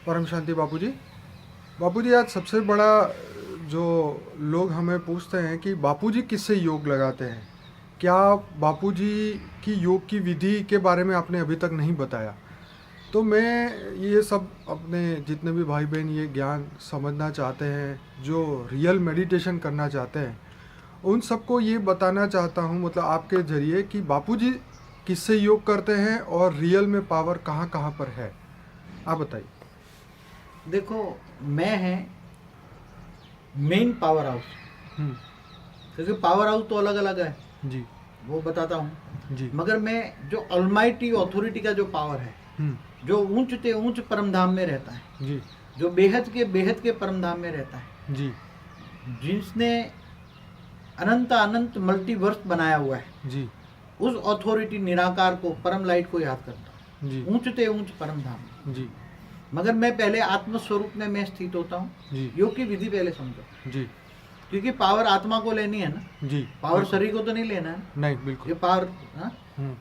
परम शांति बापूजी। बापूजी, आज सबसे बड़ा जो लोग हमें पूछते हैं कि बापूजी किससे योग लगाते हैं, क्या बापूजी की योग की विधि के बारे में आपने अभी तक नहीं बताया। तो मैं ये सब अपने जितने भी भाई बहन ये ज्ञान समझना चाहते हैं, जो रियल मेडिटेशन करना चाहते हैं, उन सबको ये बताना चाहता हूँ, मतलब आपके ज़रिए, कि बापूजी किससे योग करते हैं और रियल में पावर कहाँ कहाँ पर है। आप बताइए। देखो, मैं है मेन पावर हाउस, हम्म। क्योंकि पावर हाउस तो अलग अलग है, जी वो बताता हूँ। जी। मगर मैं जो ऑलमाइटी अथॉरिटी का जो पावर है, हम्म। जो ऊंच ते ऊंच परमधाम में रहता है, जी जो बेहद के परमधाम में रहता है, जी जिसने अनंत अनंत मल्टीवर्स बनाया हुआ है, जी उस अथॉरिटी निराकार को, परम लाइट को याद करता जी हूँ, ऊंच ते ऊंच परमधाम। जी मगर मैं पहले आत्मस्वरूप में मैं स्थित होता हूँ। जी योग की विधि पहले समझो, जी क्योंकि पावर आत्मा को लेनी है ना, जी। पावर बिल्कुल। शरीर को तो नहीं लेना है। नहीं, ये बिल्कुल। पावर, हाँ? हम्म।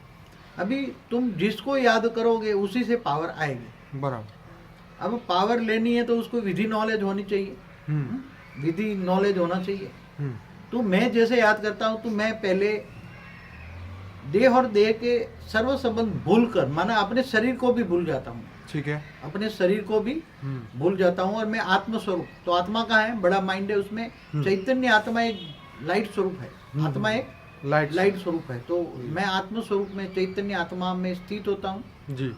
अभी तुम जिसको याद करोगे उसी से पावर आएगी। बराबर। अब पावर लेनी है तो उसको विधि नॉलेज होनी चाहिए, हम्म। विधि नॉलेज होना चाहिए। हम्म। तो मैं जैसे याद करता हूँ, तो मैं पहले देह और देह के सर्व संबंध भूल कर, माना अपने शरीर को भी भूल जाता हूँ, ठीक है। अपने शरीर को भी हम्म। भूल जाता हूँ, और मैं आत्मस्वरूप, तो आत्मा कहाँ है, बड़ा माइंड है, उसमें चैतन्य आत्मा एक लाइट स्वरूप है, आत्मा एक लाइट स्वरूप है। तो मैं आत्म स्वरूप में, चैतन्य आत्मा में स्थित होता हूँ, जी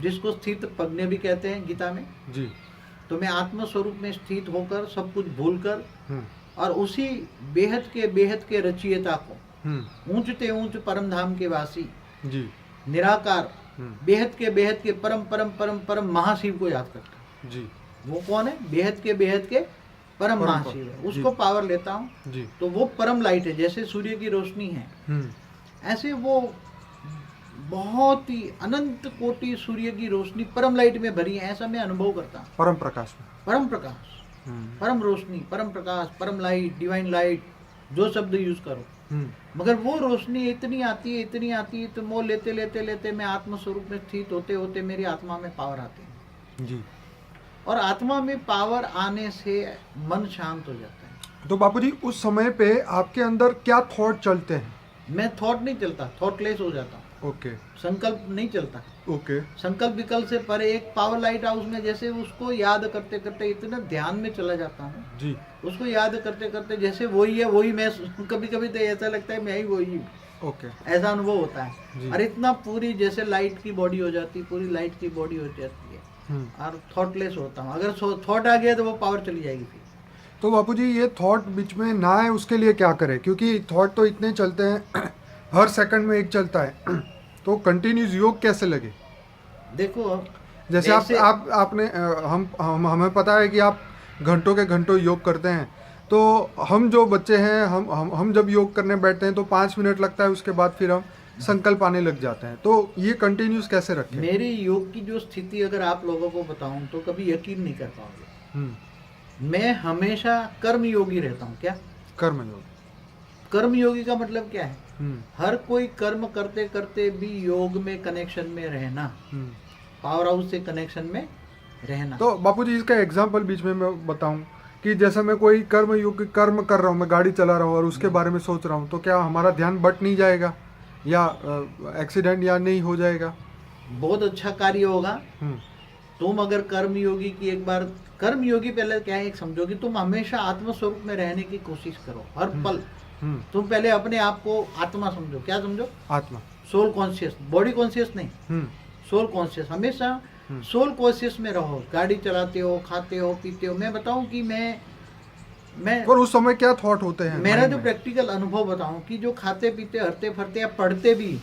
जिसको स्थित प्रज्ञ भी कहते हैं गीता में। जी। तो मैं आत्म स्वरूप में स्थित होकर, सब कुछ भूलकर, हम्म। और उसी बेहद के रचयिता को, ऊंच ते ऊंच परम धाम के वासी, जी। निराकार, बेहद के परम परम परम परम महाशिव को याद करता हूँ। जी। वो कौन है? बेहद के परम महाशिव है, उसको पावर लेता हूँ। जी। तो वो परम लाइट है, जैसे सूर्य की रोशनी है, ऐसे वो बहुत ही अनंत कोटि सूर्य की रोशनी परम लाइट में भरी है, ऐसा मैं अनुभव करता हूँ। परम प्रकाश में। परम प्रकाश, परम रोशनी, परम प्रकाश, परम लाइट, डिवाइन लाइट, जो शब्द यूज करो। मगर वो रोशनी इतनी आती है, तो वो लेते लेते लेते मैं आत्म स्वरूप में स्थित होते होते मेरी आत्मा में पावर आती है जी। और आत्मा में पावर आने से मन शांत हो जाता है। तो बापूजी, उस समय पे आपके अंदर क्या थॉट चलते हैं? मैं थॉट नहीं चलता, थॉटलेस हो जाता हूँ। ओके। संकल्प नहीं चलता। ओके। संकल्प विकल्प से परे एक पावर लाइट हाउस में, जैसे उसको याद करते करते इतना ध्यान में चला जाता हूँ जी। उसको याद करते करते, जैसे वही है वही मैं, कभी कभी तो ऐसा लगता है मैं ही वही हूँ। ओके। ऐसा अनुभव होता है। और इतना पूरी जैसे लाइट की बॉडी हो जाती, पूरी लाइट की बॉडी हो जाती है, और थॉटलेस होता हूँ। अगर थॉट आ गया तो वो पावर चली जाएगी फिर। तो बापूजी, ये थॉट बीच में ना आए उसके लिए क्या करें? क्योंकि थॉट तो इतने चलते हैं हर सेकंड में एक चलता है तो कंटिन्यूस योग कैसे लगे? देखो, जैसे आपने हमें पता है कि आप घंटों के घंटों योग करते हैं, तो हम जो बच्चे हैं, हम जब योग करने बैठते हैं तो 5 मिनट लगता है, उसके बाद फिर हम संकल्प आने लग जाते हैं। तो ये कंटिन्यूस कैसे रखें? मेरी योग की जो स्थिति अगर आप लोगों को बताऊं तो कभी यकीन नहीं कर पाओगे। मैं हमेशा कर्म योगी रहता हूँ। क्या कर्म योग? कर्म योगी का मतलब क्या है? हर कोई कर्म करते करते भी योग में कनेक्शन में रहना, पावर हाउस से कनेक्शन में रहना। तो बापूजी, इसका एग्जांपल बीच में मैं बताऊं कि जैसे मैं कोई कर्म योग कर्म कर रहा हूँ, मैं गाड़ी चला रहा हूँ और उसके बारे में सोच रहा हूँ, तो क्या हमारा ध्यान बट नहीं जाएगा या एक्सीडेंट या नहीं हो जाएगा? बहुत अच्छा कार्य होगा। तुम अगर कर्म योगी की एक बार, कर्म योगी पहले क्या है, एक समझो कि तुम हमेशा आत्म स्वरूप में रहने की कोशिश करो हर पल। तुम पहले अपने आप को आत्मा समझो। क्या समझो? आत्मा, सोल कॉन्शियस, बॉडी कॉन्शियस नहीं, सोल कॉन्शियस। हमेशा सोल कॉन्शियस में रहो। गाड़ी चलाते हो, खाते हो, पीते हो। मैं बताऊं कि मैं और उस समय क्या थॉट होते हैं? मेरा जो प्रैक्टिकल अनुभव बताऊं कि जो खाते पीते, हरते फरते या पढ़ते भी,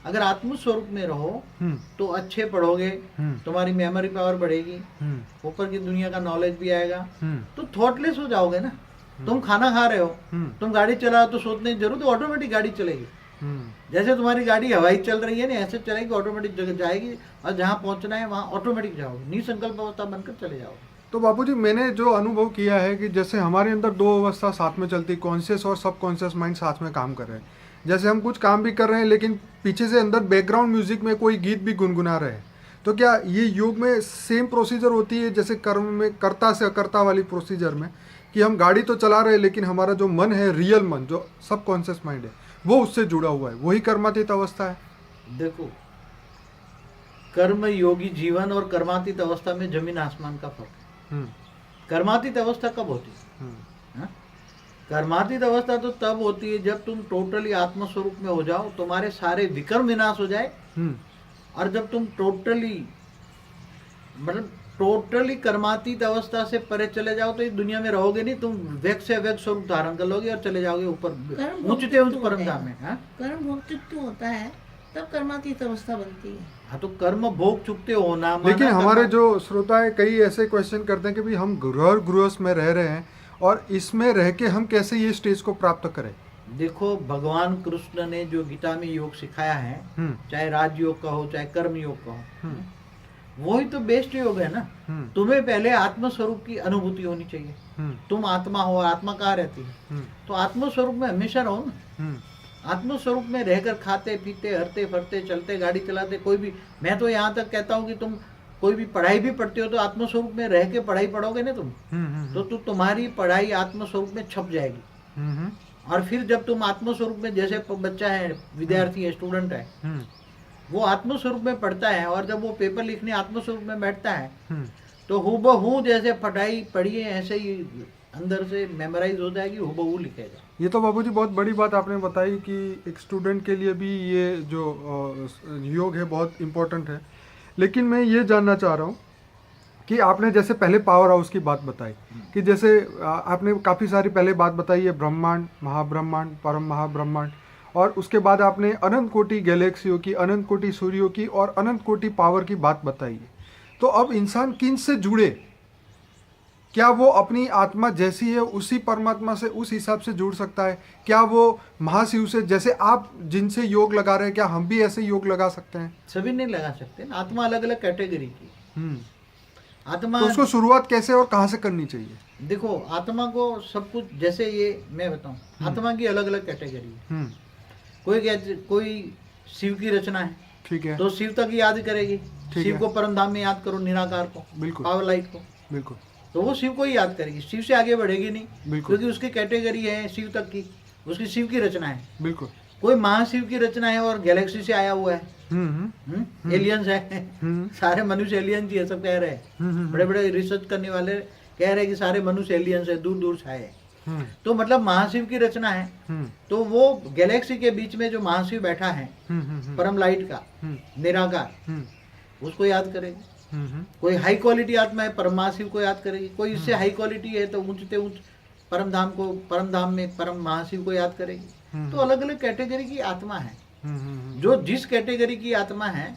अगर आत्म स्वरूप में रहो तो अच्छे पढ़ोगे, तुम्हारी मेमोरी पावर बढ़ेगी, ऊपर की दुनिया का नॉलेज भी आएगा, तो थॉटलेस हो जाओगे ना। तुम खाना खा रहे हो, तुम गाड़ी चला रहे हो, तो सोचने की जरूरत, ऑटोमेटिक गाड़ी चलेगी। जैसे तुम्हारी गाड़ी हवाई चल रही है ना, ऐसे चलेगी, ऑटोमेटिक जगह जाएगी, और जहाँ पहुंचना है वहाँ ऑटोमेटिक जाओगे, निसंकल्प अवस्था बनकर चले जाओगे। तो बापूजी, मैंने जो अनुभव किया है कि जैसे हमारे अंदर 2 अवस्था साथ में चलती, कॉन्शियस और सब कॉन्शियस माइंड साथ में काम कर रहे हैं। जैसे हम कुछ काम भी कर रहे हैं लेकिन पीछे से अंदर बैकग्राउंड म्यूजिक में कोई गीत भी गुनगुना रहे हैं, तो क्या ये योग में सेम प्रोसीजर होती है जैसे कर्म में कर्ता से अकर्ता वाली प्रोसीजर में, कि हम गाड़ी तो चला रहे हैं लेकिन हमारा जो मन है, रियल मन जो सब कॉन्शियस माइंड है, वो उससे जुड़ा हुआ है, वही कर्मातीत अवस्था है? देखो, कर्म योगी जीवन और कर्मातीत अवस्था में जमीन आसमान का फर्क है। कर्मातीत अवस्था कब होती है? हाँ? कर्मातीत अवस्था तो तब होती है जब तुम टोटली आत्मस्वरूप में हो जाओ, तुम्हारे सारे विकर्म विनाश हो जाए, और जब तुम टोटली कर्मातीत अवस्था से परे चले जाओ तो इस दुनिया में रहोगे नहीं, तुम व्यक्त से व्यक्त स्वरूप धारण कर लोगे और चले जाओगे ऊपर ऊंचते ऊंच परम धाम में। कर्म भोक्तृत्व होता है तब कर्मातीत अवस्था बनती है। हाँ, तो कर्म भोग चुकते हो ना। लेकिन हमारे जो श्रोता है कई ऐसे क्वेश्चन करते हैं कि भाई हम गृहस्थ में रह रहे हैं और इसमें रह के हम कैसे ये स्टेज को प्राप्त करें? देखो, भगवान कृष्ण ने जो गीता में योग सिखाया है, चाहे राजयोग का हो चाहे कर्म योग का हो, वही तो बेस्ट योग है ना। तुम्हें पहले आत्मस्वरूप की अनुभूति होनी चाहिए। तुम आत्मा हो, आत्मा कहाँ रहती है? तो आत्मस्वरूप में हमेशा रहो ना। आत्मस्वरूप में रहकर खाते पीते हरते फरते चलते गाड़ी चलाते, कोई भी, मैं तो यहाँ तक कहता हूँ कि तुम कोई भी पढ़ाई भी पढ़ते हो तो आत्मस्वरूप में रह के पढ़ाई पढ़ोगे ना तुम, तो तुम्हारी पढ़ाई आत्मस्वरूप में छप जाएगी। और फिर जब तुम आत्मस्वरूप में, जैसे बच्चा है, विद्यार्थी है, स्टूडेंट है, वो आत्मस्वरूप में पढ़ता है और जब वो पेपर लिखने आत्मस्वरूप में बैठता है तो हूबहू जैसे पढ़ाई पढ़ी है ऐसे ही अंदर से मेमोराइज हो जाएगी, हूबहू लिखेगा। ये तो बाबूजी बहुत बड़ी बात आपने बताई कि एक स्टूडेंट के लिए भी ये जो योग है बहुत इम्पोर्टेंट है। लेकिन मैं ये जानना चाह रहा हूँ कि आपने जैसे पहले पावर हाउस की बात बताई, कि जैसे आपने काफ़ी सारी पहले बात बताई है, ब्रह्मांड, महाब्रह्मांड, परम महाब्रह्मांड, और उसके बाद आपने अनंत कोटि गैलेक्सियों की, अनंत कोटि सूर्यों की और अनंत कोटि पावर की बात बताई है। तो अब इंसान किन से जुड़े? क्या वो अपनी आत्मा जैसी है उसी परमात्मा से उस हिसाब से जुड़ सकता है? क्या वो महाशिव से, जैसे आप जिनसे योग लगा रहे हैं, क्या हम भी ऐसे योग लगा सकते हैं? सभी नहीं लगा सकते। आत्मा अलग अलग कैटेगरी की। आत्मा तो उसको शुरुआत कैसे और कहाँ से करनी चाहिए? देखो, आत्मा को सब कुछ, जैसे ये मैं बताऊं, आत्मा की अलग अलग कैटेगरी है। कोई शिव की रचना है, ठीक है, तो शिव तक याद करेगी। शिव को परम धाम में याद करो, निराकार को, बिल्कुल, पावर लाइट को, बिल्कुल, तो वो शिव को ही याद करेगी, शिव से आगे बढ़ेगी नहीं, क्योंकि उसकी कैटेगरी है शिव तक की, उसकी शिव की रचना है। बिल्कुल। कोई महाशिव की रचना है और गैलेक्सी से आया हुआ है, एलियंस है, सारे मनुष्य एलियंस ही है, सब कह रहे हैं, बड़े बड़े रिसर्च करने वाले कह रहे हैं कि सारे मनुष्य एलियंस है, दूर दूर से आए। तो मतलब महाशिव की रचना है, तो वो गैलेक्सी के बीच में जो महाशिव बैठा है, परम लाइट का निराकार, उसको याद करेगी। कोई हाई क्वालिटी आत्मा है, परम महाशिव को याद करेगी। कोई इससे हाई क्वालिटी है तो ऊंचते ऊंच परम धाम में परम महाशिव को याद करेगी। तो अलग अलग कैटेगरी की आत्मा है, जो जिस कैटेगरी की आत्मा है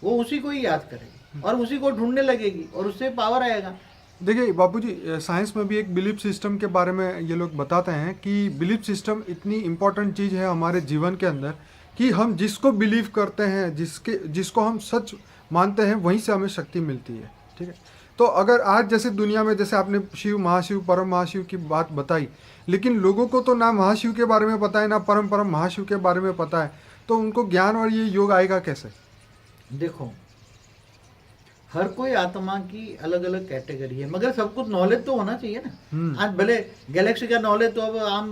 वो उसी को ही याद करेगी और उसी को ढूंढने लगेगी और उससे पावर आएगा। देखिए बापूजी, साइंस में भी एक बिलीफ सिस्टम के बारे में ये लोग बताते हैं कि बिलीफ सिस्टम इतनी इम्पोर्टेंट चीज़ है हमारे जीवन के अंदर कि हम जिसको बिलीव करते हैं, जिसको हम सच मानते हैं, वहीं से हमें शक्ति मिलती है। ठीक है, तो अगर आज जैसे दुनिया में, जैसे आपने शिव, महाशिव, परम महाशिव की बात बताई, लेकिन लोगों को तो ना महाशिव के बारे में पता है ना परम महाशिव के बारे में पता है, तो उनको ज्ञान और ये योग आएगा कैसे? देखो, हर कोई आत्मा की अलग अलग कैटेगरी है, मगर सब कुछ नॉलेज तो होना चाहिए ना। आज भले गैलेक्सी का नॉलेज तो अब आम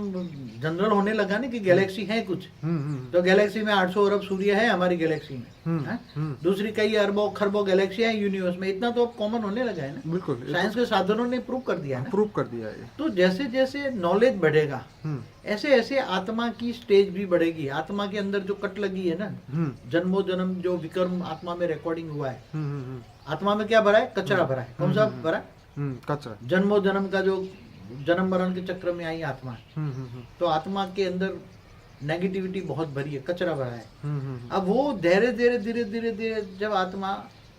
जनरल होने लगा ना कि गैलेक्सी है कुछ, तो गैलेक्सी में 800 अरब सूर्य है हमारी गैलेक्सी में, दूसरी कई अरबों खरबों गैलेक्सी है यूनिवर्स में, इतना तो अब कॉमन होने लगा है ना। बिल्कुल, साइंस के साधनों ने प्रूव कर दिया है, प्रूव कर दिया है। तो जैसे जैसे नॉलेज बढ़ेगा ऐसे ऐसे आत्मा की स्टेज भी बढ़ेगी। आत्मा के अंदर जो कट लगी है ना, जन्मों जन्म जो विकर्म आत्मा में रिकॉर्डिंग हुआ है, आत्मा में क्या भरा है? कचरा भरा है। कौन सा भरा? कचरा। जन्मों जन्म का जो जन्म मरण के चक्र में आई आत्मा है, तो आत्मा के अंदर नेगेटिविटी बहुत भरी है, कचरा भरा है। अब वो धीरे धीरे धीरे धीरे धीरे जब आत्मा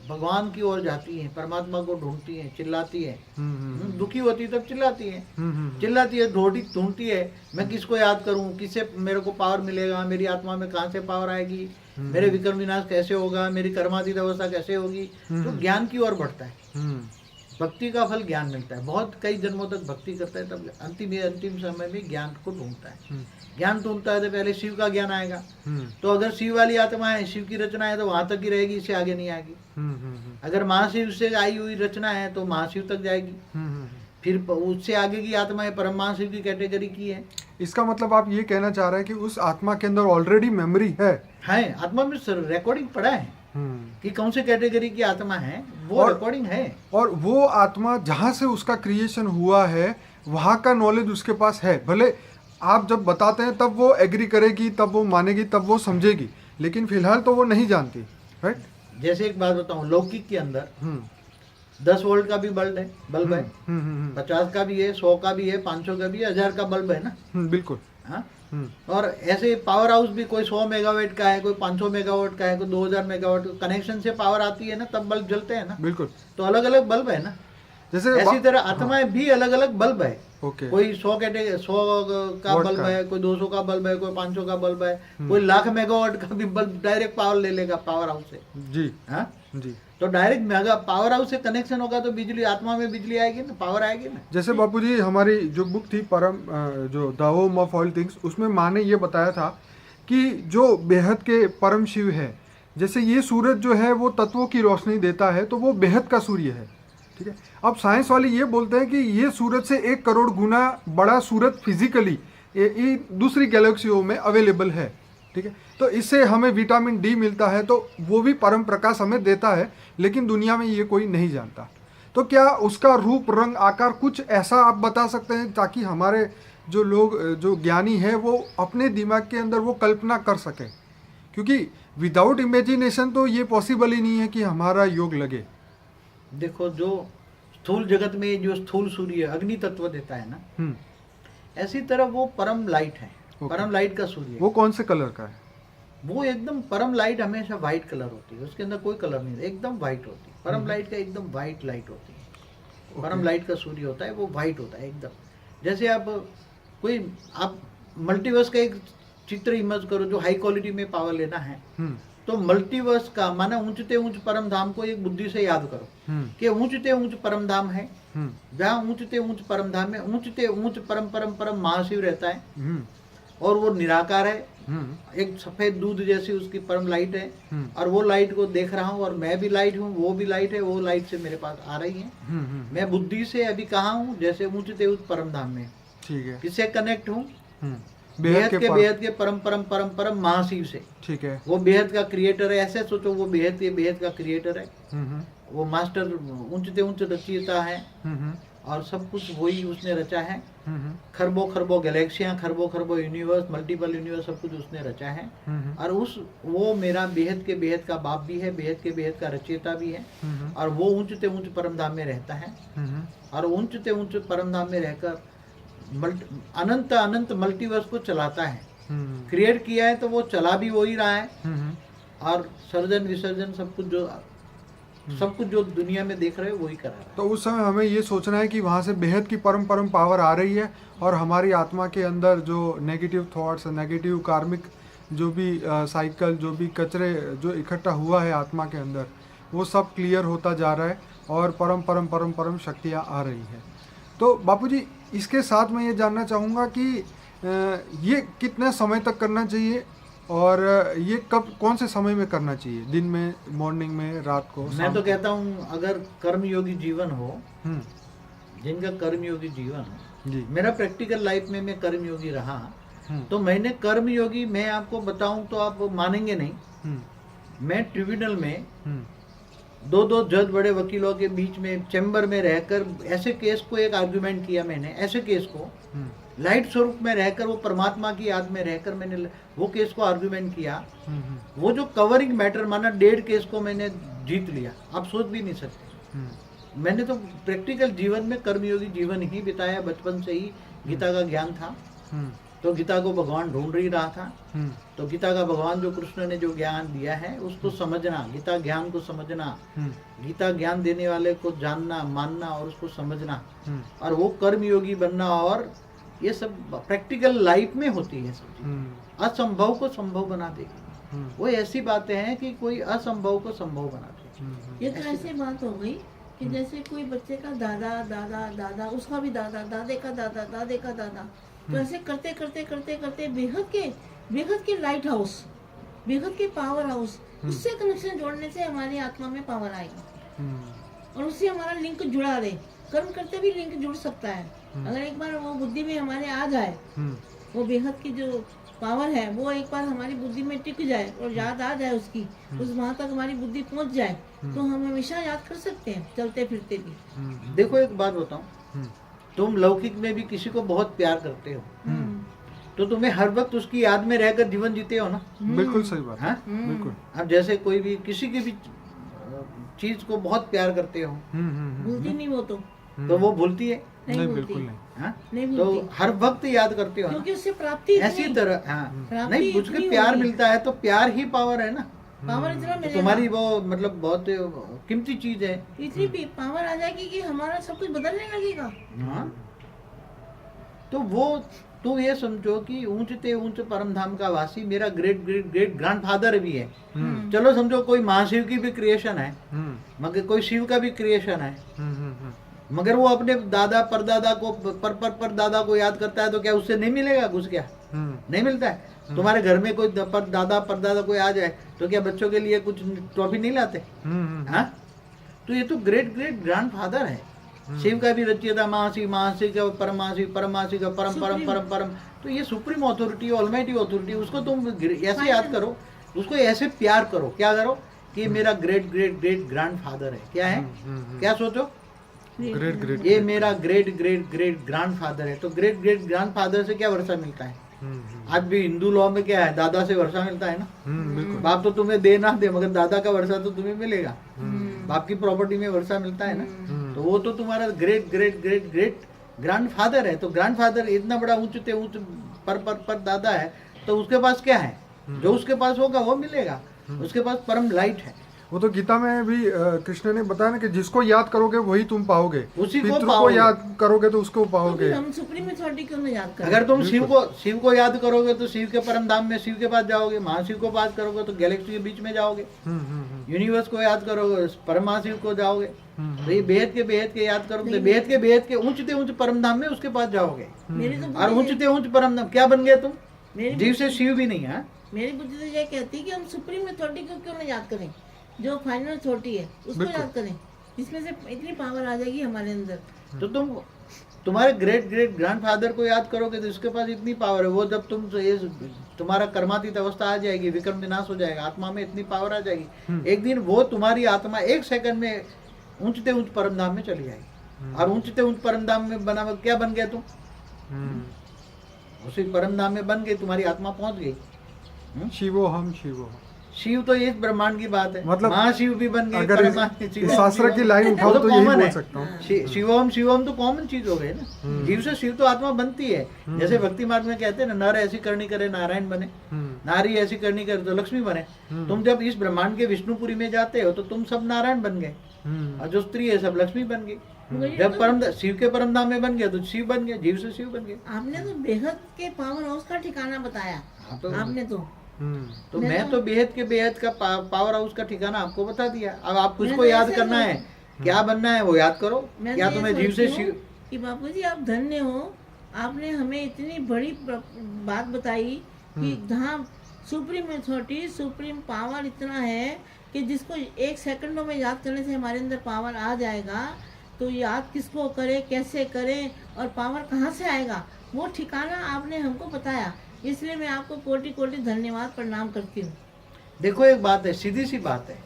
भगवान की ओर जाती है, परमात्मा को ढूंढती है, चिल्लाती है, दुखी होती है तब चिल्लाती है, चिल्लाती है, ढूंढती है, मैं किसको याद करूं, किससे मेरे को पावर मिलेगा, मेरी आत्मा में कहाँ से पावर आएगी, मेरे विकर्म विनाश कैसे होगा, मेरी कर्मातीत अवस्था कैसे होगी, तो ज्ञान की ओर बढ़ता है। भक्ति का फल ज्ञान मिलता है। बहुत कई जन्मों तक भक्ति करता है, तब अंतिम समय में ज्ञान को ढूंढता है। ज्ञान ढूंढता है तो पहले शिव का ज्ञान आएगा। तो अगर शिव वाली आत्मा है, शिव की रचना है, तो वहां तक ही रहेगी, इससे आगे नहीं आएगी। अगर महाशिव से आई हुई रचना है तो महाशिव तक जाएगी। फिर उससे आगे की आत्मा है परम महाशिव की कैटेगरी की है। इसका मतलब आप ये कहना चाह रहे हैं कि उस आत्मा के अंदर ऑलरेडी मेमोरी है आत्मा में रिकॉर्डिंग पड़ा है कि कौन से कैटेगरी की आत्मा है, वो रिकॉर्डिंग है। और वो आत्मा जहां से उसका क्रिएशन हुआ है वहां का नॉलेज उसके पास है। भले आप जब बताते हैं तब वो एग्री करेगी, तब वो मानेगी, तब वो समझेगी, लेकिन फिलहाल तो वो नहीं जानती, राइट। जैसे एक बात बताऊं, लौकिक के अंदर 10 वोल्ट का भी बल्ब है, 50 का भी है, 100 का भी है, 500 का भी है, 1000 का बल्ब है ना। बिल्कुल। हाँ। और ऐसे पावर हाउस भी कोई 100 मेगावाट का है, कोई 500 मेगावाट का है, कोई 2000 मेगावाट। कनेक्शन से पावर आती है ना, तब बल्ब जलते हैं ना। बिल्कुल। तो अलग अलग बल्ब है ना। जैसे ऐसी तरह आत्माएं भी अलग अलग बल्ब है। ओके। कोई 100 का बल्ब है, कोई 200 का बल्ब है, कोई 500 का बल्ब है, कोई लाख मेगावाट का भी बल्ब डायरेक्ट पावर ले लेगा पावर हाउस से। जी। हाँ जी। तो डायरेक्ट मेगा पावर हाउस से कनेक्शन होगा तो बिजली, आत्मा में बिजली आएगी ना, पावर आएगी ना। जैसे बापूजी हमारी जो बुक थी परम जो the home of all things, उसमें माँ ने ये बताया था कि जो बेहद के परम शिव है, जैसे ये सूरज जो है वो तत्वों की रोशनी देता है, तो वो बेहद का सूर्य है, ठीक है। अब साइंस वाले ये बोलते हैं कि ये सूरज से 1 करोड़ गुना बड़ा सूरज फिजिकली दूसरी गैलेक्सियों में अवेलेबल है, ठीक है। तो इससे हमें विटामिन डी मिलता है, तो वो भी परम प्रकाश हमें देता है, लेकिन दुनिया में ये कोई नहीं जानता। तो क्या उसका रूप, रंग, आकार कुछ ऐसा आप बता सकते हैं ताकि हमारे जो लोग, जो ज्ञानी है, वो अपने दिमाग के अंदर वो कल्पना कर सकें? क्योंकि विदाउट इमेजिनेशन तो ये पॉसिबल ही नहीं है कि हमारा योग लगे। देखो, जो स्थूल जगत में जो स्थूल सूर्य अग्नि तत्व देता है ना, ऐसी तरह वो परम लाइट है। परम लाइट का सूर्य। वो कौन से कलर का है? वो एकदम परम लाइट हमेशा व्हाइट कलर होती है, उसके अंदर कोई कलर नहीं, एकदम व्हाइट होती है। परम लाइट का एकदम व्हाइट लाइट होती है। परम लाइट का सूर्य होता है, वो व्हाइट होता है एकदम। जैसे आप मल्टीवर्स का एक चित्र इमेज करो, जो हाई क्वालिटी में पावर लेना है, तो मल्टीवर्स का माना ऊंचते ऊंच परम धाम को एक बुद्धि से याद करो कि ऊंचते ऊंच परम धाम है। जहाँ ऊंचते ऊंच परम धाम में ऊंचते ऊंच परम परम परम महाशिव रहता है, और वो निराकार है। एक सफेद दूध जैसी उसकी परम लाइट है, और वो लाइट को देख रहा हूँ, और मैं भी लाइट हूँ, वो भी लाइट है, वो लाइट से मेरे पास आ रही है। मैं बुद्धि से अभी कहाँ हूँ? जैसे ऊंचते ऊंच परम धाम में। ठीक है। किससे कनेक्ट हूँ? बेहद के परम परम परम परम महाशिव से। ठीक है। वो बेहद का क्रिएटर है, ऐसे सोचो, वो बेहद का क्रिएटर है। वो मास्टर ऊंचते ऊंच रचयिता है, और सब कुछ वही उसने रचा है। खरबों खरबों गैलेक्सियां, खरबों खरबों यूनिवर्स, मल्टीपल यूनिवर्स, सब कुछ उसने रचा है। और वो मेरा बेहद का बाप भी है, बेहद का रचयिता भी है, और वो ऊंचते ऊंच परम धाम में रहता है। और ऊंचते ऊंच परम धाम में रहकर अनंत अनंत मल्टीवर्स को चलाता है। क्रिएट किया है तो वो चला भी वही रहा है, और सर्जन विसर्जन सब कुछ जो दुनिया में देख रहे हो वही कर रहा है। तो उस समय हमें ये सोचना है कि वहाँ से बेहद की परम पावर आ रही है, और हमारी आत्मा के अंदर जो नेगेटिव थॉट्स, नेगेटिव कार्मिक जो भी साइकिल, जो भी कचरे जो इकट्ठा हुआ है आत्मा के अंदर, वो सब क्लियर होता जा रहा है, और परम शक्तियाँ आ रही है। तो बापूजी, इसके साथ मैं ये जानना चाहूँगा कि ये कितने समय तक करना चाहिए, और ये कौन से समय में करना चाहिए? दिन में, मॉर्निंग में, रात को? मैं तो कहता हूँ, अगर कर्मयोगी जीवन हो, जिनका कर्मयोगी जीवन हो, जी, मेरा प्रैक्टिकल लाइफ में मैं कर्मयोगी रहा, तो मैंने कर्मयोगी, मैं आपको बताऊं तो आप मानेंगे नहीं, मैं ट्रिब्यूनल में 2 जज बड़े वकीलों के बीच में चैम्बर में रहकर ऐसे केस को एक आर्गुमेंट किया मैंने, ऐसे केस को लाइट स्वरूप में रहकर, वो परमात्मा की याद में रहकर मैंने वो केस को आर्गुमेंट किया। वो जो कवरिंग मैटर माना 1.5 केस को मैंने जीत लिया, आप सोच भी नहीं सकते। मैंने तो प्रैक्टिकल जीवन में कर्मयोगी जीवन ही बिताया, बचपन से ही गीता का ज्ञान था, तो गीता को भगवान ढूंढ ही रहा था। तो गीता का भगवान जो कृष्ण ने जो ज्ञान दिया है उसको समझना, गीता ज्ञान को समझना, गीता ज्ञान देने वाले को जानना, मानना और उसको समझना, और वो कर्मयोगी बनना, और ये सब प्रैक्टिकल लाइफ में होती है सब चीजें। असंभव को संभव बना देगी। वो ऐसी बातें हैं कि कोई असंभव को संभव बना देगी। ये तो ऐसी बात हो गई कि जैसे कोई बच्चे का दादा दादा दादा, उसका भी दादा, दादे का दादा, दादे का दादा, तो ऐसे करते करते करते करते बेहद के लाइट हाउस, बेहद के पावर हाउस, उससे कनेक्शन जोड़ने से हमारी आत्मा में पावर आएगी और उससे हमारा लिंक जुड़ा रहे। कर्म करते भी लिंक जुड़ सकता है। अगर एक बार वो बुद्धि में हमारे आ जाए, वो बेहद की जो पावर है वो एक बार हमारी बुद्धि में टिक जाए और याद आ जाए उसकी, उस वहां तक हमारी बुद्धि पहुंच जाए, तो हम हमेशा याद कर सकते हैं चलते फिरते भी। देखो एक बात बताऊं, तुम लौकिक में भी किसी को बहुत प्यार करते हो, तो तुम्हें हर वक्त उसकी याद में रहकर जीवन जीते हो ना। बिल्कुल सही बात है। हाँ? बिल्कुल। अब जैसे कोई भी किसी की भी चीज को बहुत प्यार करते हो, भूलती नहीं वो तो वो भूलती है नहीं नहीं, भूलती, बिल्कुल नहीं। हाँ? नहीं तो भूलती, हर वक्त याद करते हो ना। क्योंकि उससे प्राप्ति ऐसी तरह हाँ प्राप्ति नहीं, कुछ इतनी के प्यार होगी। मिलता है तो प्यार ही पावर है ना। पावर इतना तो मिलेगा, तुम्हारी वो मतलब बहुत कीमती चीज है। इतनी पावर आ जाएगी कि हमारा सब कुछ बदलने लगेगा। हाँ, तो वो तो ये समझो कि ऊंचते ऊंच परम धाम का वासी मेरा ग्रेट ग्रेट ग्रेट ग्रैंडफादर भी है। चलो समझो कोई महाशिव की भी क्रिएशन है, मगर कोई शिव का भी क्रिएशन है, मगर वो अपने दादा परदादा को पर दादा को याद करता है तो क्या उससे नहीं मिलेगा कुछ? क्या नहीं मिलता है? तुम्हारे घर में कोई दादा परदादा कोई आ जाए तो क्या बच्चों के लिए कुछ ट्रॉफी नहीं लाते? हाँ, तो ये तो ग्रेट ग्रेट ग्रैंडफादर है। शिव का भी रचयिता महाशिव, महाशिव का परमाशिव, परमाशिव का परम परम परम परम। तो ये सुप्रीम अथॉरिटी, ऑलमाइटी अथॉरिटी, उसको तुम ऐसे याद करो, उसको ऐसे प्यार करो। क्या करो कि ये मेरा ग्रेट ग्रेट ग्रेट ग्रैंडफादर है। क्या है? क्या सोचो? Great great. ये मेरा ग्रेट ग्रेट ग्रेट ग्रैंडफादर है। तो ग्रेट ग्रेट ग्रैंडफादर से क्या वर्षा मिलता है? आज भी हिंदू लॉ में क्या है? दादा से वर्षा मिलता है ना। बिल्कुल। बाप तो तुम्हें दे ना दे, मगर दादा का वर्षा तो तुम्हें मिलेगा। बाप की प्रॉपर्टी में वर्षा मिलता है ना। तो वो तो तुम्हारा great great great great grandfather है। तो ग्रैंडफादर इतना बड़ा ऊंचते ऊंच पर दादा है, तो उसके पास क्या है? जो उसके पास होगा वो मिलेगा। उसके पास परम लाइट है। वो तो गीता में भी कृष्ण ने बताया ना कि जिसको याद करोगे वही तुम पाओगे, उसी को पितृ को पाओगे। याद करोगे तो उसको तो पाओगे। फिर हम सुप्रीम अथॉरिटी क्यों नहीं याद करें? अगर तुम शिव को याद करोगे तो शिव के परम धाम में शिव के पास जाओगे। महाशिव को पास करोगे तो गैलेक्सी के बीच में जाओगे। यूनिवर्स को याद करोगे परमाशिव को जाओगे। तो ये बेहद के याद करोगे तो बेहद के ऊंचते ऊंच परम धाम में उसके पास जाओगे। मेरी तो और बुद्धि ऊंचते ऊंच परम धाम क्या बन गए तुम? मेरी जीव से शिव भी नहीं है। मेरी बुद्धि तो ये कहती है कि हम सुप्रीम अथॉरिटी को क्यों नहीं याद करें, जो फाइनल अथॉरिटी है उसको बिल्कुल। याद करें, जिसमें से इतनी पावर आ जाएगी हमारे अंदर। तो तुम तुम्हारे ग्रेट ग्रेट ग्रैंडफादर को याद करोगे तो इसके पास इतनी पावर है। वो जब तुम तुम्हारा कर्मातीत अवस्था आ जाएगी, विक्रम विनाश हो जाएगा, आत्मा में इतनी पावर आ जाएगी, एक दिन वो तुम्हारी आत्मा एक सेकंड में ऊंचते ऊंच परम धाम में चली जाएगी। और ऊंचते ऊंच परम धाम में बना क्या बन गया तुम? उसी परम धाम में बन गई, तुम्हारी आत्मा पहुंच गई। शिवो हम शिवो हम। शिव तो ये ब्रह्मांड की बात है। मतलब महाशिव भी बन गए, अगर इस शास्त्र की लाइन उठाओ तो यही बोल सकता हूँ। शिवम शिवम तो कॉमन चीज हो गई ना। जीव से शिव तो आत्मा बनती है। जैसे भक्ति मार्ग में कहते हैं ना, नर ऐसी करनी करे नारायण बने, नारी ऐसी करनी करे तो लक्ष्मी बने। तुम जब इस ब्रह्मांड के विष्णुपुरी में जाते हो तो तुम सब नारायण बन गए, और जो स्त्री है सब लक्ष्मी बन गई। जब परम शिव के परम धाम में बन गया तो शिव बन गया, जीव से शिव बन गए। आपने तो बेहद के पावर हाउस का ठिकाना बताया। हाँ, तो आपने तो मैं तो बेहद का पावर हाउस का ठिकाना आपको बता दिया। अब आप कुछ को याद करना है, क्या बनना है वो याद करो। मैं क्या तो ये तुम्हें जीव से सोचती हूँ शिव कि बापू जी आप धन्य हो, आपने हमें इतनी बड़ी बात बताई कि धाम सुप्रीम अथॉरिटी, सुप्रीम पावर इतना है कि जिसको एक सेकंडों में याद करने से हमारे अंदर पावर आ जाएगा। तो याद किसको करें, कैसे करें और पावर कहाँ से आएगा, वो ठिकाना आपने हमको बताया। इसलिए मैं आपको कोटि कोटि धन्यवाद प्रणाम करती हूँ। देखो एक बात है, सीधी सी बात है,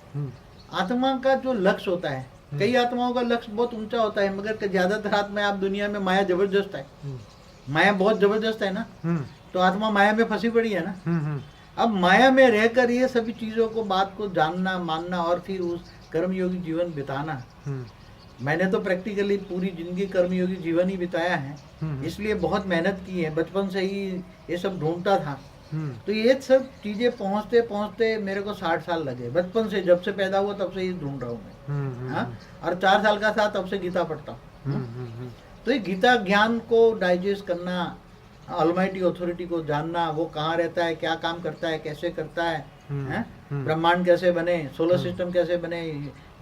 आत्मा का जो लक्ष्य होता है, कई आत्माओं का लक्ष्य बहुत ऊंचा होता है, मगर ज्यादातर आत्मा आप दुनिया में माया जबरदस्त है, माया बहुत जबरदस्त है ना। तो आत्मा माया में फंसी पड़ी है ना। अब माया में रहकर ये सभी चीजों को, बात को जानना, मानना और फिर उस कर्मयोगी जीवन बिताना। मैंने तो प्रैक्टिकली पूरी जिंदगी कर्मयोगी जीवन ही बिताया है, इसलिए बहुत मेहनत की है। बचपन से ही ये सब ढूंढता था। तो ये सब चीजें पहुंचते पहुंचते मेरे को 60 साल लगे। बचपन से, जब से पैदा हुआ तब से ही ढूंढ रहा हूँ मैं। हाँ, और 4 साल का था तब से गीता पढ़ता हूँ। तो ये गीता ज्ञान को डाइजेस्ट करना, ऑलमाइटी अथॉरिटी को जानना, वो कहाँ रहता है, क्या काम करता है, कैसे करता है, ब्रह्मांड कैसे बने, सोलर सिस्टम कैसे बने,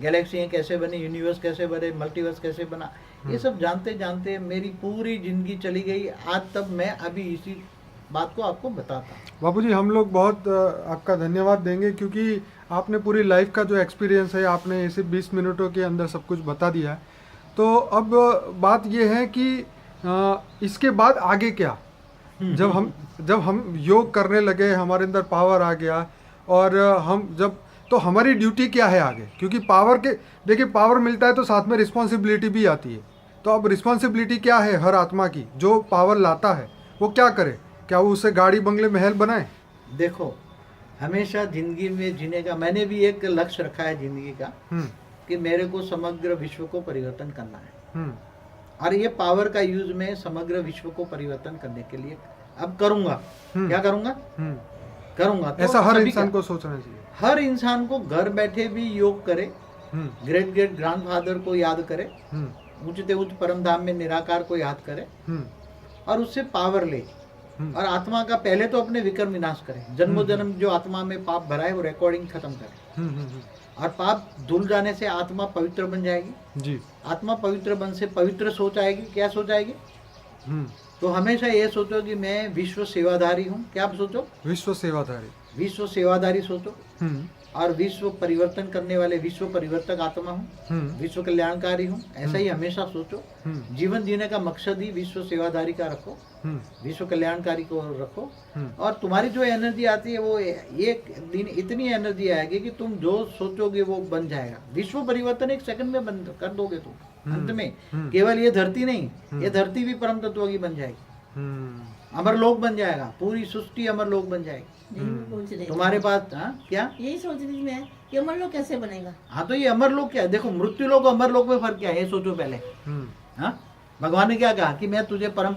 गैलेक्सी कैसे बनी, यूनिवर्स कैसे बने, मल्टीवर्स कैसे बना, ये सब जानते जानते मेरी पूरी जिंदगी चली गई। आज तब मैं अभी इसी बात को आपको बताता हूँ। बापूजी हम लोग बहुत आपका धन्यवाद देंगे, क्योंकि आपने पूरी लाइफ का जो एक्सपीरियंस है आपने इसे 20 मिनटों के अंदर सब कुछ बता दिया है। तो अब बात ये है कि इसके बाद आगे क्या? जब हम योग करने लगे, हमारे अंदर पावर आ गया, और तो हमारी ड्यूटी क्या है आगे? क्योंकि पावर के देखिए, पावर मिलता है तो साथ में रिस्पॉन्सिबिलिटी भी आती है। तो अब रिस्पॉन्सिबिलिटी क्या है हर आत्मा की? जो पावर लाता है वो क्या करे? क्या वो उसे गाड़ी बंगले महल बनाए? देखो, हमेशा जिंदगी में जीने का मैंने भी एक लक्ष्य रखा है जिंदगी का, कि मेरे को समग्र विश्व को परिवर्तन करना है। और ये पावर का यूज मैं समग्र विश्व को परिवर्तन करने के लिए अब करूंगा। क्या करूंगा? करूंगा। तो ऐसा हर इंसान को सोचना चाहिए। हर इंसान को घर बैठे भी योग करे, ग्रेट ग्रेट ग्रैंडफादर को याद करे, ऊंचते उच्च परम धाम में निराकार को याद करे, और उससे पावर ले, और आत्मा का पहले तो अपने विकर्म विनाश करे। जन्मों जन्म जो आत्मा में पाप भरा है वो रिकॉर्डिंग खत्म करे, और पाप धुल जाने से आत्मा पवित्र बन जाएगी जी। आत्मा पवित्र बन से पवित्र सोच आएगी। क्या सोच आएगी? तो हमेशा ये सोचो कि मैं विश्व सेवाधारी हूँ। क्या आप सोचो? विश्व सेवाधारी। विश्व सेवाधारी सोचो, और विश्व परिवर्तन करने वाले विश्व परिवर्तक आत्मा हूँ, विश्व कल्याणकारी हूँ, ऐसा ही हमेशा सोचो। जीवन जीने का मकसद ही विश्व सेवाधारी का रखो, विश्व कल्याणकारी को रखो, और तुम्हारी जो एनर्जी आती है वो एक दिन इतनी एनर्जी आएगी कि तुम जो सोचोगे वो बन जाएगा। विश्व परिवर्तन एक सेकंड में बंद कर दोगे तुम। अंत में केवल ये धरती नहीं, ये धरती भी परम तत्व की बन जाएगी, अमरलोक बन जाएगा, पूरी सृष्टि अमरलोक बन जाएगी। तुम्हारे पास क्या यही सोच रही थी मैं कि अमरलोक कैसे बनेगा। हाँ, तो ये अमरलोक क्या है? देखो, मृत्युलोक और अमरलोक में फर्क क्या है, ये सोचो पहले। हाँ, भगवान ने क्या कहा कि मैं तुझे परम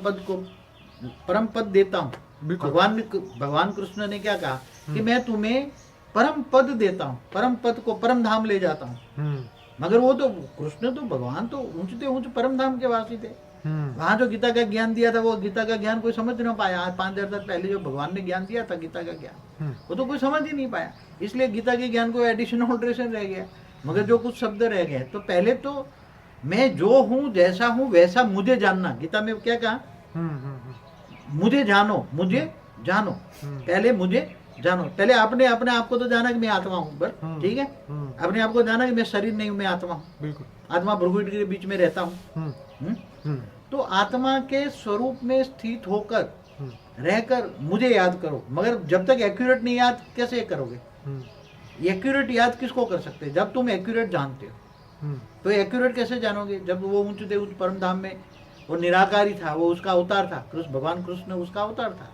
पद देता हूँ। भगवान कृष्ण ने क्या कहा कि मैं तुम्हें परम पद देता हूँ, परम पद को परम धाम ले जाता हूँ। मगर वो तो कृष्ण तो भगवान तो ऊंचते ऊंच परम धाम के वासी थे। वहां जो गीता का ज्ञान दिया था वो गीता का ज्ञान कोई समझ नहीं पाया। आज 5000 साल पहले जो भगवान ने ज्ञान दिया था गीता का ज्ञान, वो तो कोई समझ ही नहीं पाया। इसलिए गीता के ज्ञान को एडिशन ऑल्ट्रेशन रह गया, मगर जो कुछ शब्द रह गए। तो पहले तो मैं जो हूँ, जैसा हूँ वैसा मुझे जानना। गीता में क्या कहा? मुझे जानो, मुझे जानो। पहले मुझे जानो। पहले आपने अपने आप को तो जाना कि मैं आत्मा हूँ, बस ठीक है। अपने आप को जाना कि मैं शरीर नहीं हूँ, मैं आत्मा हूँ। बिल्कुल, आत्मा भ्रुकुटी के बीच में रहता हूँ। तो आत्मा के स्वरूप में स्थित होकर रहकर मुझे याद करो। मगर जब तक एक्यूरेट नहीं याद कैसे करोगे? एक्यूरेट याद किसको कर सकते हैं? जब तुम एक्यूरेट जानते हो। तो एक्यूरेट कैसे जानोगे? जब वो ऊंचते उच्च परम धाम में वो निराकारी था, वो उसका अवतार था। भगवान कृष्ण उसका अवतार था,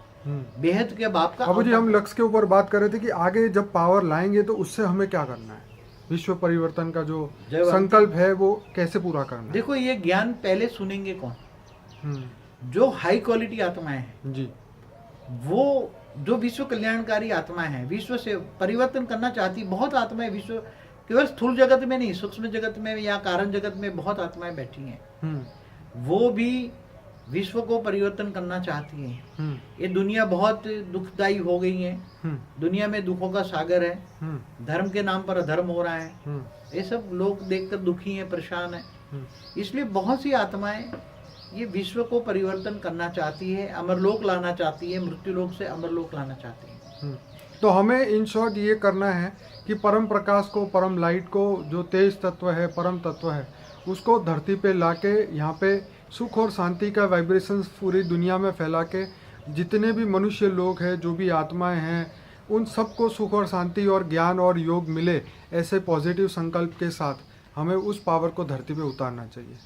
बेहद के बाप का। बाबूजी हम लक्ष्य के ऊपर बात कर रहे थे कि आगे जब पावर लाएंगे तो उससे हमें क्या करना है? विश्व परिवर्तन का जो संकल्प है वो कैसे पूरा करना है? देखो, ये ज्ञान पहले सुनेंगे कौन? जो हाई क्वालिटी आत्माएं हैं जी, वो जो विश्व कल्याणकारी आत्माएं हैं, विश्व से परिवर्तन करना चाहती बहुत आत्माएं विश्व केवल स्थूल जगत में नहीं, सूक्ष्म जगत में या कारण जगत में बहुत आत्माएं बैठी हैं। वो भी विश्व को परिवर्तन करना चाहती हैं। ये दुनिया बहुत दुखदायी हो गई है, दुनिया में दुखों का सागर है, धर्म के नाम पर अधर्म हो रहा है। ये सब लोग देखकर दुखी हैं, परेशान हैं। इसलिए बहुत सी आत्माएं ये विश्व को परिवर्तन करना चाहती है, अमरलोक लाना चाहती है, मृत्युलोक से अमरलोक लाना चाहती है। तो हमें इन शॉर्ट ये करना है कि परम प्रकाश को, परम लाइट को, जो तेज तत्व है, परम तत्व है, उसको धरती पे लाके यहाँ पे सुख और शांति का वाइब्रेशंस पूरी दुनिया में फैला के जितने भी मनुष्य लोग हैं, जो भी आत्माएं हैं, उन सबको सुख और शांति और ज्ञान और योग मिले, ऐसे पॉजिटिव संकल्प के साथ हमें उस पावर को धरती पे उतारना चाहिए।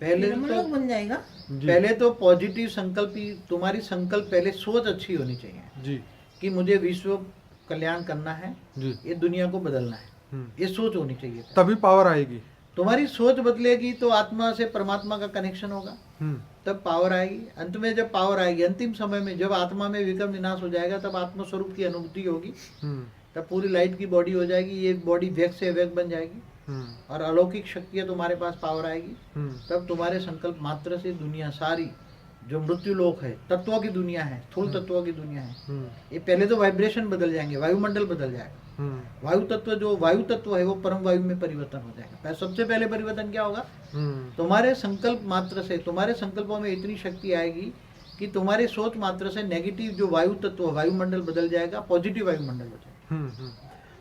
पहले तो बन जाएगा। पहले तो पॉजिटिव संकल्प ही तुम्हारी संकल्प, पहले सोच अच्छी होनी चाहिए जी, कि मुझे विश्व कल्याण करना है जी, ये दुनिया को बदलना है, ये सोच होनी चाहिए। तभी पावर आएगी। तुम्हारी सोच बदलेगी तो आत्मा से परमात्मा का कनेक्शन होगा, तब पावर आएगी। अंत में जब पावर आएगी, अंतिम समय में जब आत्मा में विकर्म विनाश हो जाएगा, तब आत्म स्वरूप की अनुभूति होगी, तब पूरी लाइट की बॉडी हो जाएगी। ये बॉडी व्यक्त से व्यक्त बन जाएगी और अलौकिक शक्तियां तुम्हारे पास पावर आएगी। तब तुम्हारे संकल्प मात्र से दुनिया सारी जो मृत्यु लोक है, तत्वों की दुनिया है, स्थूल तत्वों की दुनिया है, ये पहले तो वाइब्रेशन बदल जाएंगे, वायुमंडल बदल जाएगा। वायु तत्व, जो वायु तत्व है वो परम वायु में परिवर्तन हो जाएगा। सबसे पहले परिवर्तन क्या होगा, तुम्हारे संकल्प मात्र से, तुम्हारे संकल्पों में इतनी शक्ति आएगी कि तुम्हारे सोच मात्र से नेगेटिव जो वायु तत्व, वायुमंडल बदल जाएगा, पॉजिटिव वायुमंडल हो जाएगा।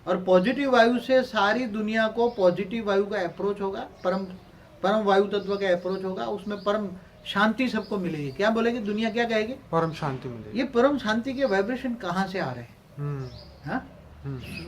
और पॉजिटिव वायु से सारी दुनिया को पॉजिटिव वायु का अप्रोच होगा, परम वायु तत्व का अप्रोच होगा, उसमें परम शांति सबको मिलेगी। क्या बोलेगी दुनिया, क्या कहेगी, परम शांति मिलेगी। ये परम शांति के वाइब्रेशन कहाँ से आ रहे हैं? हाँ,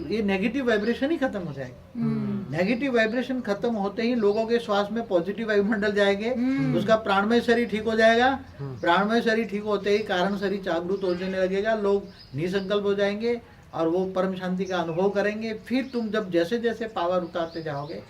ये नेगेटिव वाइब्रेशन ही खत्म हो जाएगा। नेगेटिव वाइब्रेशन खत्म होते ही लोगों के श्वास में पॉजिटिव वायुमंडल जाएंगे, उसका प्राणमय शरीर ठीक हो जाएगा। प्राणमय शरीर ठीक होते ही कारण शरीर जागृत होने लगेगा, लोग निसंकल्प हो जाएंगे और वो परम शांति का अनुभव करेंगे। फिर तुम जब जैसे जैसे पावर उतारते जाओगे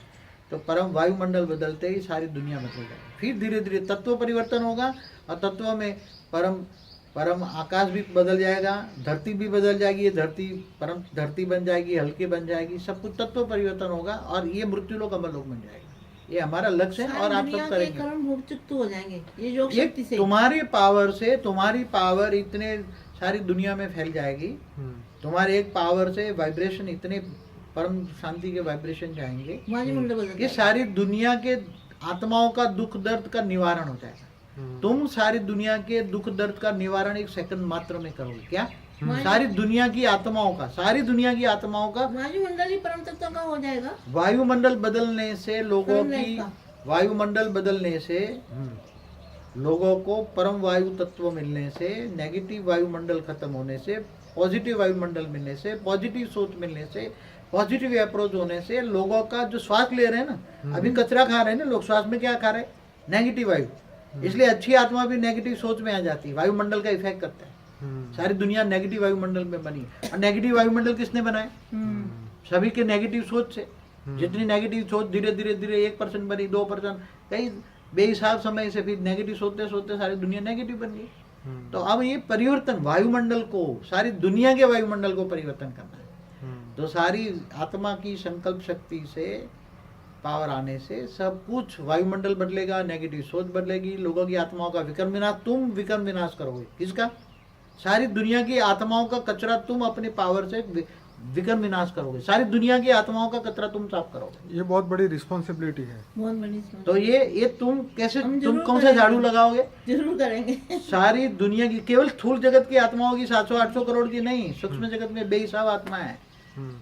तो परम वायुमंडल बदलते ही सारी दुनिया बदल जाएगी। फिर धीरे धीरे तत्व परिवर्तन होगा और तत्व में परम आकाश भी बदल जाएगा, धरती भी बदल जाएगी, ये धरती परम धरती बन जाएगी, हल्की बन जाएगी, सब कुछ तत्व परिवर्तन होगा और ये मृत्यु लोक अमर लोक बन जाएगा। ये हमारा लक्ष्य है और आप सब करेंगे। हो जाएंगे ये योग शक्ति से। तुम्हारी पावर से, तुम्हारी पावर इतने सारी दुनिया में फैल जाएगी, तुम्हारे एक पावर से वाइब्रेशन इतने परम शांति के वाइब्रेशन जाएंगे, ये सारी दुनिया के आत्माओं का दुख दर्द का निवारण हो जाएगा। तुम सारी दुनिया के दुख दर्द का निवारण एक सेकंड मात्र में करोगे। क्या? सारी दुनिया की आत्माओं का, सारी दुनिया की आत्माओं का वायुमंडल ही परम तत्व का हो जाएगा। वायुमंडल बदलने से लोगों की, वायुमंडल बदलने से लोगों को परम वायु तत्व मिलने से, नेगेटिव वायुमंडल खत्म होने से, पॉजिटिव वायुमंडल मिलने से, पॉजिटिव सोच मिलने से, पॉजिटिव अप्रोच होने से लोगों का जो श्वास ले रहे हैं ना, अभी कचरा खा रहे हैं ना लोग, श्वास में क्या खा रहे हैं, नेगेटिव वायु। इसलिए अच्छी आत्मा भी नेगेटिव सोच में आ जाती है, वायुमंडल का इफेक्ट करता है। सारी दुनिया नेगेटिव वायुमंडल में बनी है। और नेगेटिव वायुमंडल किसने बनाए? सभी के नेगेटिव सोच से। जितनी नेगेटिव सोच धीरे धीरे धीरे 1% बनी, 2%, कई बेहिसाब समय से फिर नेगेटिव सोचते सोचते सारी दुनिया नेगेटिव बन गई। तो अब ये परिवर्तन वायुमंडल को, सारी दुनिया के वायुमंडल को परिवर्तन करना है। तो सारी आत्मा की संकल्प शक्ति से, पावर आने से सब कुछ वायुमंडल बदलेगा, नेगेटिव सोच बदलेगी, लोगों की आत्माओं का विक्रम विनाश, तुम विक्रम विनाश करोगे। किसका? सारी दुनिया की आत्माओं का कचरा तुम अपनी पावर से विक्रम विनाश करोगे। सारी दुनिया की आत्माओं का कचरा तुम साफ करोगे। ये बहुत बड़ी रिस्पॉन्सिबिलिटी है। बहुत बड़ी। तो ये तुम कैसे, तुम कौन सा झाड़ू लगाओगे? जरूर करेंगे। सारी दुनिया की, केवल स्थूल जगत की आत्माओं की 700-800 करोड़ की नहीं, सूक्ष्म जगत में बेहिसाब आत्मा है।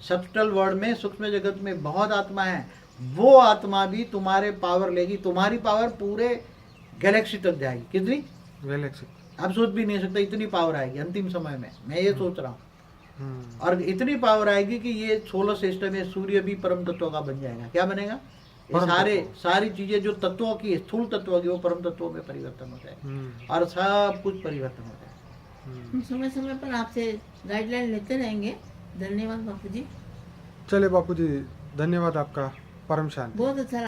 सब्टल वर्ल्ड में, सूक्ष्म जगत में बहुत आत्मा है। वो आत्मा भी तुम्हारे पावर लेगी, तुम्हारी पावर पूरे गैलेक्सी तक जाएगी। कितनी? गैलेक्सी। आप सोच भी नहीं सकते इतनी पावर आएगी अंतिम समय में। मैं ये सोच रहा हूँ। और इतनी पावर आएगी कि ये सोलर सिस्टम है, सूर्य भी परम तत्वों का बन जाएगा। क्या बनेगा? ये सारी चीजें जो तत्वों की, स्थूल तत्वों की, वो परम तत्वों में परिवर्तन हो जाएगा और सब कुछ परिवर्तन हो जाएगा। हम समय समय पर आपसे गाइडलाइन लेते रहेंगे। धन्यवाद बापू जी। चले बापू जी, धन्यवाद आपका। परम शांति। बहुत अच्छा।